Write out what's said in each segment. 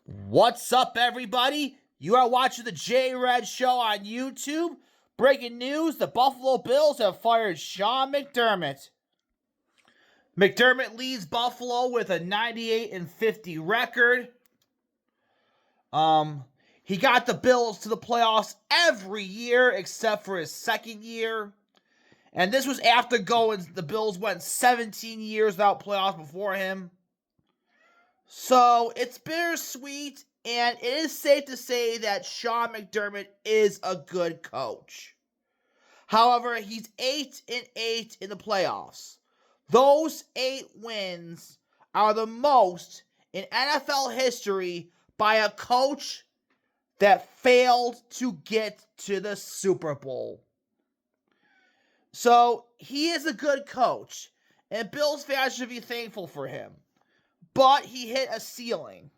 What's up, everybody? You are watching the J-Red Show on YouTube. Breaking news, the Buffalo Bills have fired Sean McDermott. McDermott leads Buffalo with a 98-50 record. He got the Bills to the playoffs every year except for his second year. And this was after the Bills went 17 years without playoffs before him. So it's bittersweet, and it is safe to say that Sean McDermott is a good coach. However, he's 8-8 in the playoffs. Those 8 wins are the most in NFL history by a coach that failed to get to the Super Bowl. So he is a good coach, and Bills fans should be thankful for him. But he hit a ceiling.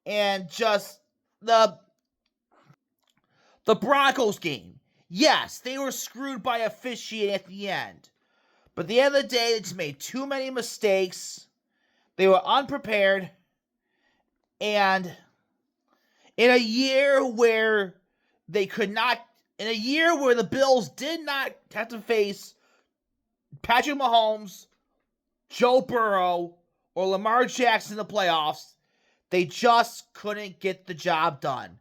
And just the Broncos game. Yes, they were screwed by officiating at the end. But at the end of the day, they just made too many mistakes. They were unprepared. And in a year where the Bills did not have to face Patrick Mahomes, Joe Burrow, or Lamar Jackson in the playoffs, they just couldn't get the job done.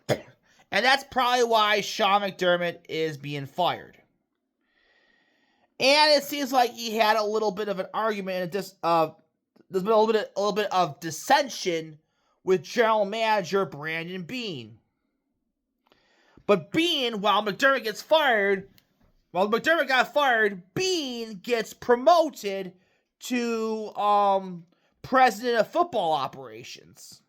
And that's probably why Sean McDermott is being fired. And it seems like he had a little bit of an argument, and there's been a little bit of dissension with general manager Brandon Beane. But Beane, while McDermott got fired, Beane gets promoted to president of football operations.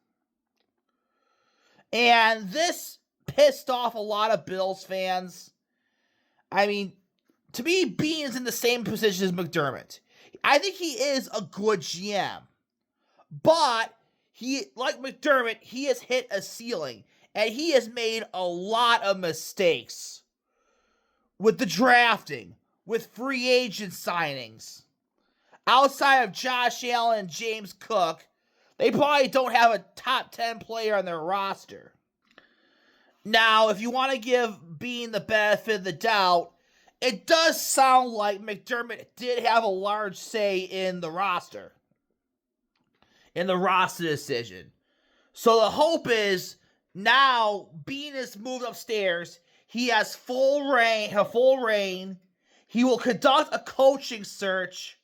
And this pissed off a lot of Bills fans. I mean, to me, Beane's in the same position as McDermott. I think he is a good GM. But, like McDermott, he has hit a ceiling. And he has made a lot of mistakes. With the drafting. With free agent signings. Outside of Josh Allen and James Cook, they probably don't have a top 10 player on their roster. Now, if you want to give Beane the benefit of the doubt, it does sound like McDermott did have a large say in the roster. In the roster decision. So the hope is, now Beane is moved upstairs. He has full reign. He will conduct a coaching search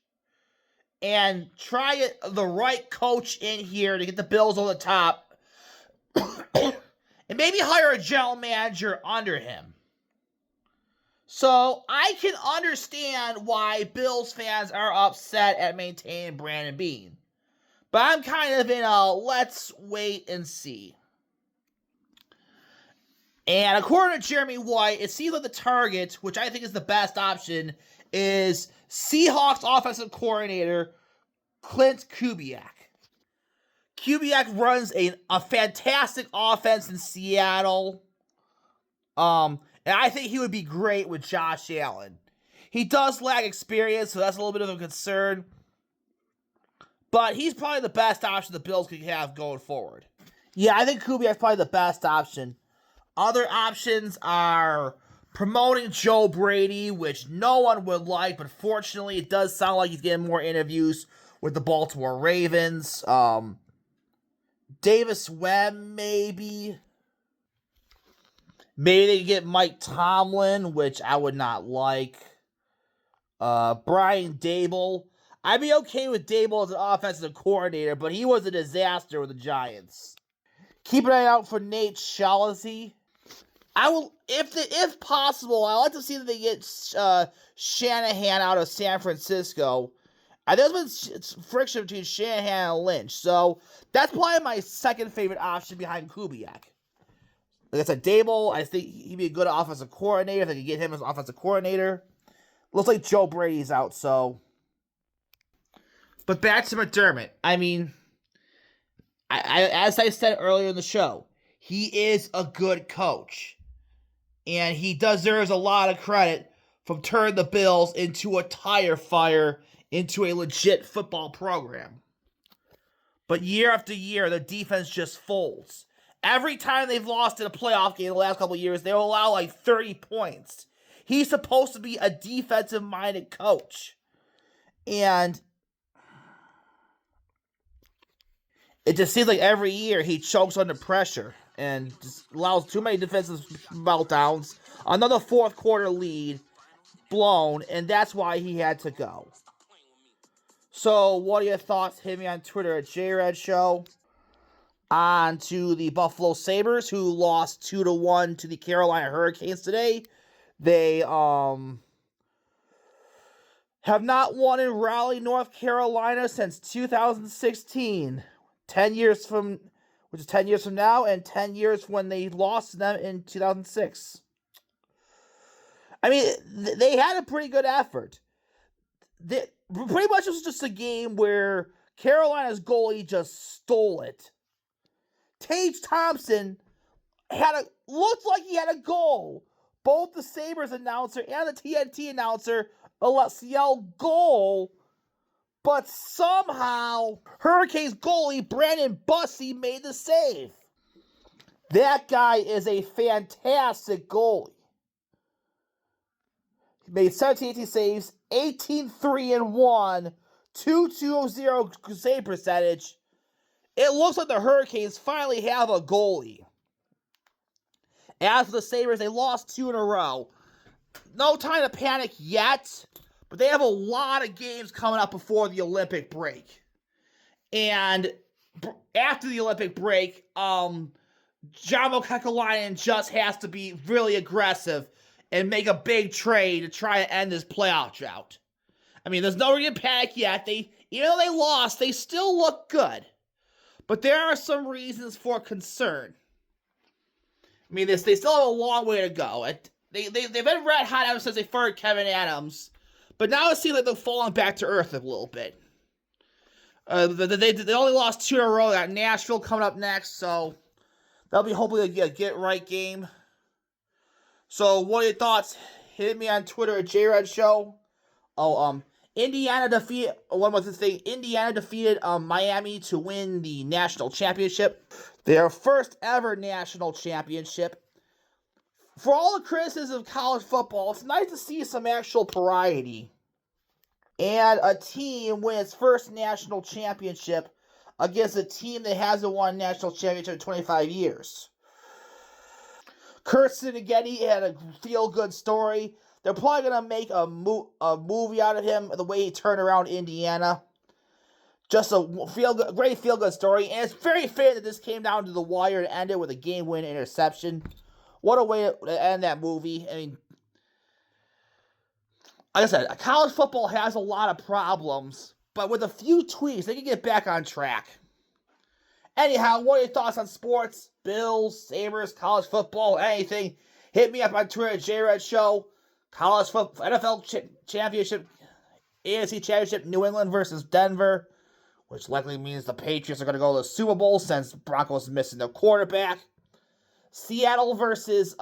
and try the right coach in here to get the Bills on the top. And maybe hire a general manager under him. So I can understand why Bills fans are upset at maintaining Brandon Beane. But I'm kind of in a let's wait and see. And according to Jeremy White, it seems like the target, which I think is the best option, is Seahawks offensive coordinator Clint Kubiak. Kubiak runs a fantastic offense in Seattle. And I think he would be great with Josh Allen. He does lack experience, so that's a little bit of a concern. But he's probably the best option the Bills could have going forward. Yeah, I think Kubiak's probably the best option. Other options are promoting Joe Brady, which no one would like, but fortunately it does sound like he's getting more interviews with the Baltimore Ravens. Davis Webb, maybe. Maybe they could get Mike Tomlin, which I would not like. Brian Daboll. I'd be okay with Daboll as an offensive coordinator, but he was a disaster with the Giants. Keep an eye out for Nate Shaughnessy. I will, if possible, I'd like to see that they get Shanahan out of San Francisco. There's been friction between Shanahan and Lynch, so that's probably my second favorite option behind Kubiak. Like I said, Daboll, I think he'd be a good offensive coordinator if they could get him as an offensive coordinator. Looks like Joe Brady's out, so. But back to McDermott. I mean, as I said earlier in the show, he is a good coach. And he deserves a lot of credit from turning the Bills into a tire fire, into a legit football program. But year after year, the defense just folds. Every time they've lost in a playoff game the last couple of years, they'll allow like 30 points. He's supposed to be a defensive-minded coach. And it just seems like every year he chokes under pressure and just allows too many defensive meltdowns. Another fourth quarter lead blown, and that's why he had to go. So, what are your thoughts? Hit me on Twitter at JRedShow. On to the Buffalo Sabres, who lost 2-1 to the Carolina Hurricanes today. They have not won in Raleigh, North Carolina since 2016. 10 years from, which is 10 years from now, and 10 years when they lost to them in 2006. I mean, they had a pretty good effort. Pretty much it was just a game where Carolina's goalie just stole it. Tage Thompson looked like he had a goal. Both the Sabres announcer and the TNT announcer yelled goal, but somehow Hurricanes goalie Brandon Bussey made the save. That guy is a fantastic goalie. He made 17-18 saves, 18-3-1, 2.200 save percentage. It looks like the Hurricanes finally have a goalie. As for the Sabres, they lost 2 in a row. No time to panic yet, but they have a lot of games coming up before the Olympic break. And after the Olympic break, Jarmo Kekalainen just has to be really aggressive and make a big trade to try to end this playoff drought. I mean, there's no reason to panic yet. Even though they lost, they still look good. But there are some reasons for concern. I mean, they still have a long way to go. They've been red hot ever since they fired Kevin Adams. But now it seems like they're falling back to earth a little bit. They only lost 2 in a row. They got Nashville coming up next, so that'll be hopefully a get-right game. So, what are your thoughts? Hit me on Twitter at JRedShow. Indiana defeated Miami to win the national championship. Their first ever national championship. For all the criticism of college football, it's nice to see some actual variety. And a team win its first national championship against a team that hasn't won a national championship in 25 years. Kurt Sinighetti had a feel-good story. They're probably going to make a movie out of him, the way he turned around Indiana. Just a great feel-good story. And it's very fair that this came down to the wire and ended with a game-winning interception. What a way to end that movie. I mean, like I said, college football has a lot of problems, but with a few tweaks, they can get back on track. Anyhow, what are your thoughts on sports? Bills, Sabres, college football, anything? Hit me up on Twitter at JRedShow. College football, NFL championship, AFC championship, New England versus Denver, which likely means the Patriots are going to go to the Super Bowl since Broncos missing their quarterback. Seattle versus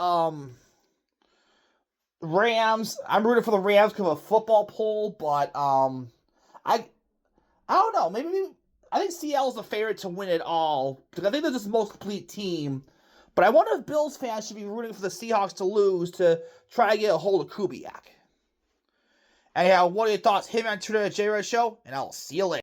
Rams. I'm rooting for the Rams because of a football poll, but I don't know. Maybe I think Seattle's the favorite to win it all because I think they're just the most complete team. But I wonder if Bills fans should be rooting for the Seahawks to lose to try to get a hold of Kubiak. Anyhow, what are your thoughts? Hit me on Twitter at JRedShow, and I'll see you later.